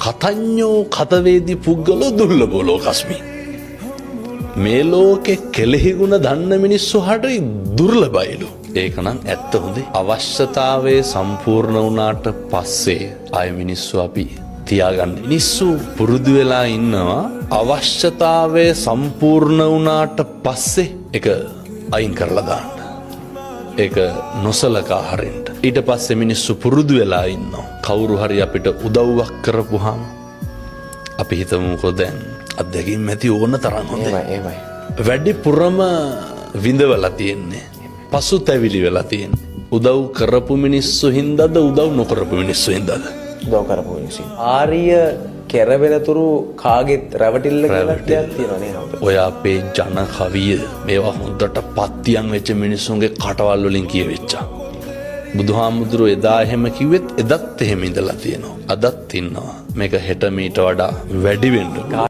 කතඤ්ඤෝ කතවේදී පුද්ගලෝ දුර්ලභෝ ලෝකස්මින්. මේ ලෝකේ කෙලෙහි ගුණ දන්න මිනිස්සු හටයි දුර්ලභයිලු. ඒක නම් ඇත්ත හොඳේ. අවශ්‍යතාවයේ සම්පූර්ණ වුණාට පස්සේ ආය මිනිස්සු අපි තියාගන්න. මිනිස්සු පුරුදු වෙලා ඉන්නවා අවශ්‍යතාවයේ සම්පූර්ණ වුණාට පස්සේ ඒක අයින් කරලා දාන්න. ඒක නොසලකා හරින්න. ඊට පස්සේ මිනිස්සු පුරුදු වෙලා ඉන්නවා. කවුරු හරි අපිට උදව්වක් කරපුවාම අපි හිතමුකෝ දැන් අත්දැකීම් ඇති ඕන තරම් හොඳයි. වැඩිපුරම විඳවලා තියෙන්නේ. පසුතැවිලි වෙලා තියෙන්නේ. උදව් කරපු මිනිස්සු හින්දාද උදව් නොකරපු මිනිස්සු හින්දාද? උදව් කරපු මිනිස්සු. ආර්ය කෙරවෙලතුරු කාගෙත් රැවටිල්ල කියලා දෙයක් තියෙනවා නේද? ඔය අපේ ජන කවිය මේවා හොඳට පත්තියන් වෙච්ච මිනිස්සුන්ගේ කටවල් වලින් කියවෙච්චා. බුදුහාමුදුරුවෝ එදා එහෙම කිව්වෙත් එදත් එහෙම ඉඳලා තියෙනවා. අදත් ඉන්නවා. මේක හෙට මීට වඩා වැඩි වෙන්න.